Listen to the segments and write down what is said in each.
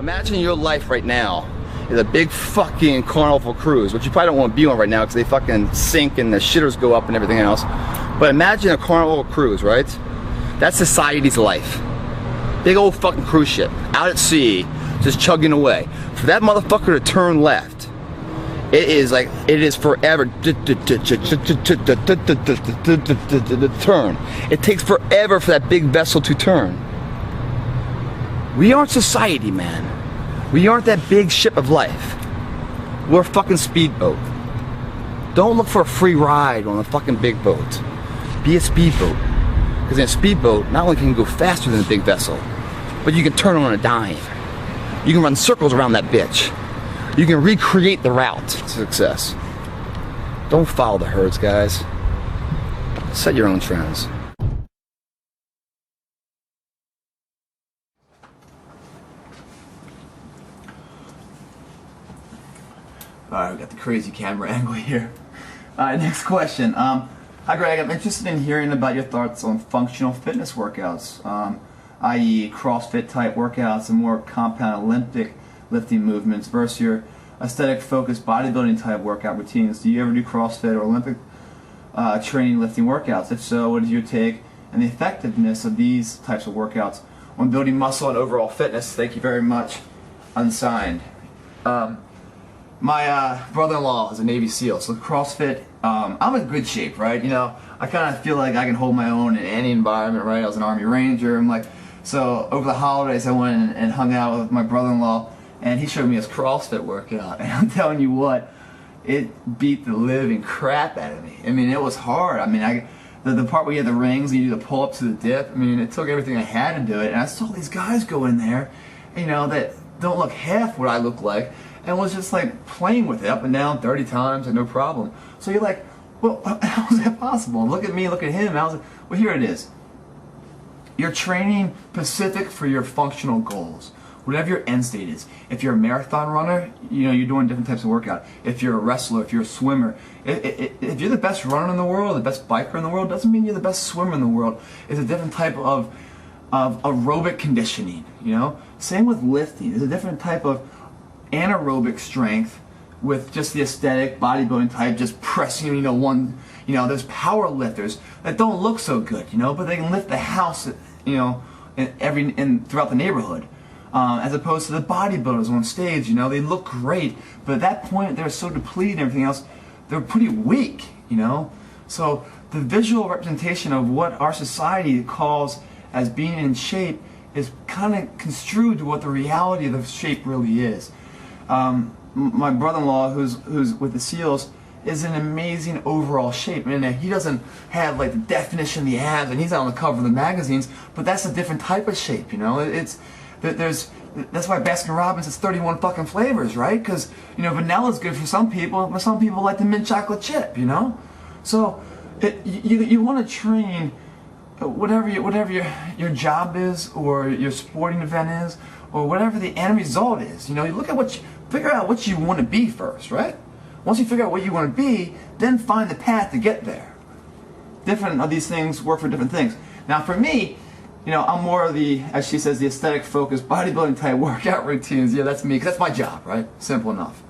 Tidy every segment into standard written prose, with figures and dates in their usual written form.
Imagine your life right now is a big fucking carnival cruise, which you probably don't want to be on right now because they fucking sink and the shitters go up and everything else. But imagine a carnival cruise, right? That's society's life. Big old fucking cruise ship out at sea, just chugging away. For that motherfucker to turn left, it is like, it is forever. Turn. It takes forever for that big vessel to turn. We aren't society, man. We aren't that big ship of life. We're a fucking speedboat. Don't look for a free ride on a fucking big boat. Be a speedboat. Because in a speedboat, not only can you go faster than a big vessel, but you can turn on a dime. You can run circles around that bitch. You can recreate the route to success. Don't follow the herds, guys. Set your own trends. Alright, we got the crazy camera angle here. Alright, next question. Hi Greg, I'm interested in hearing about your thoughts on functional fitness workouts, i.e. CrossFit type workouts and more compound Olympic lifting movements versus your aesthetic focused bodybuilding type workout routines. Do you ever do CrossFit or Olympic training lifting workouts? If so, what is your take and the effectiveness of these types of workouts on building muscle and overall fitness? Thank you very much. Unsigned. My brother-in-law is a Navy SEAL, so CrossFit, I'm in good shape, right? You know, I kind of feel like I can hold my own in any environment, right? I was an Army Ranger. I'm like, so over the holidays I went and hung out with my brother-in-law, and he showed me his CrossFit workout, and I'm telling you what, it beat the living crap out of me. I mean, it was hard. I mean, the part where you had the rings and you do the pull-up to the dip, I mean, it took everything I had to do it, and I saw these guys go in there, you know, that don't look half what I look like, and was just like playing with it up and down 30 times and no problem. So you're like, well, how is that possible? Look at me, look at him. Well, here it is. You're training specific for your functional goals, whatever your end state is. If you're a marathon runner, you know, you're doing different types of workout. If you're a wrestler, if you're a swimmer, if you're the best runner in the world, the best biker in the world, doesn't mean you're the best swimmer in the world. It's a different type of aerobic conditioning, you know? Same with lifting. There's a different type of anaerobic strength with just the aesthetic bodybuilding type, just pressing, you know, there's power lifters that don't look so good, you know, but they can lift the house, you know, throughout the neighborhood. As opposed to the bodybuilders on stage, you know, they look great, but at that point they're so depleted and everything else, they're pretty weak, you know. So the visual representation of what our society calls as being in shape is kind of construed to what the reality of the shape really is. My brother-in-law, who's with the SEALs, is in amazing overall shape. I mean, he doesn't have like the definition of the abs, and he's on the cover of the magazines, but that's a different type of shape, you know. That's why Baskin-Robbins has 31 fucking flavors, right? Because, you know, vanilla's good for some people, but some people like the mint chocolate chip, you know. So you want to train whatever your job is, or your sporting event is, or whatever the end result is. You know, you look at figure out what you want to be first, right? Once you figure out what you want to be, then find the path to get there. Different of these things work for different things. Now for me, you know, I'm more of the, as she says, the aesthetic focused bodybuilding type workout routines. Yeah, that's me, because that's my job, right? Simple enough.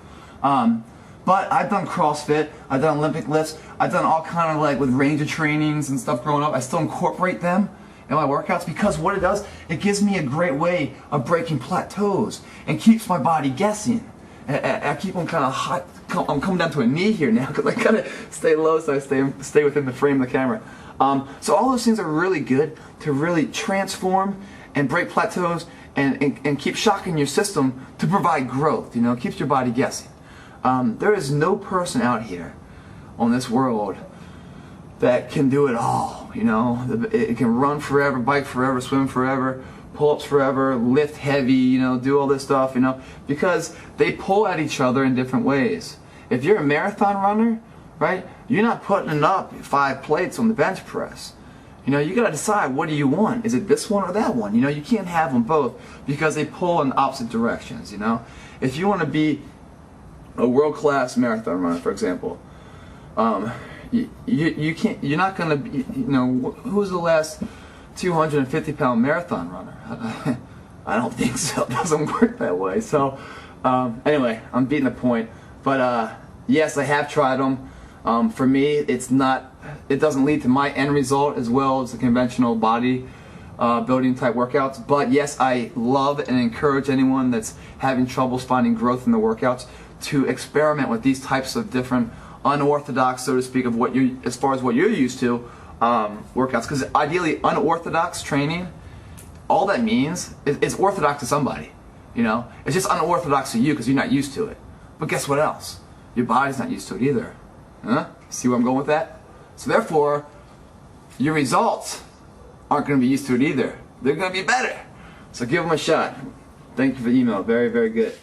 But I've done CrossFit, I've done Olympic lifts, I've done all kind of like with ranger trainings and stuff growing up. I still incorporate them in my workouts because what it does, it gives me a great way of breaking plateaus and keeps my body guessing. I keep them kind of hot. I'm coming down to a knee here now because I kind of stay low so I stay within the frame of the camera. So all those things are really good to really transform and break plateaus and keep shocking your system to provide growth. You know, it keeps your body guessing. There is no person out here on this world that can do it all. You know, it can run forever, bike forever, swim forever, pull-ups forever, lift heavy, you know, do all this stuff, you know, because they pull at each other in different ways. If you're a marathon runner, right, you're not putting up 5 plates on the bench press. You know, you got to decide, what do you want? Is it this one or that one? You know, you can't have them both because they pull in opposite directions, you know. If you want to be a world-class marathon runner, for example, you can't, you're not going to be, you know, who's the last 250-pound marathon runner? I don't think so. It doesn't work that way. So anyway, I'm beating the point. But yes, I have tried them. For me, it doesn't lead to my end result as well as the conventional body building type workouts. But yes, I love and encourage anyone that's having troubles finding growth in the workouts to experiment with these types of different unorthodox, so to speak, of what you, as far as what you're used to, workouts. Because ideally, unorthodox training, all that means is it's orthodox to somebody. You know, it's just unorthodox to you because you're not used to it. But guess what else? Your body's not used to it either. Huh? See where I'm going with that? So therefore, your results aren't going to be used to it either. They're going to be better. So give them a shot. Thank you for the email. Very, very good.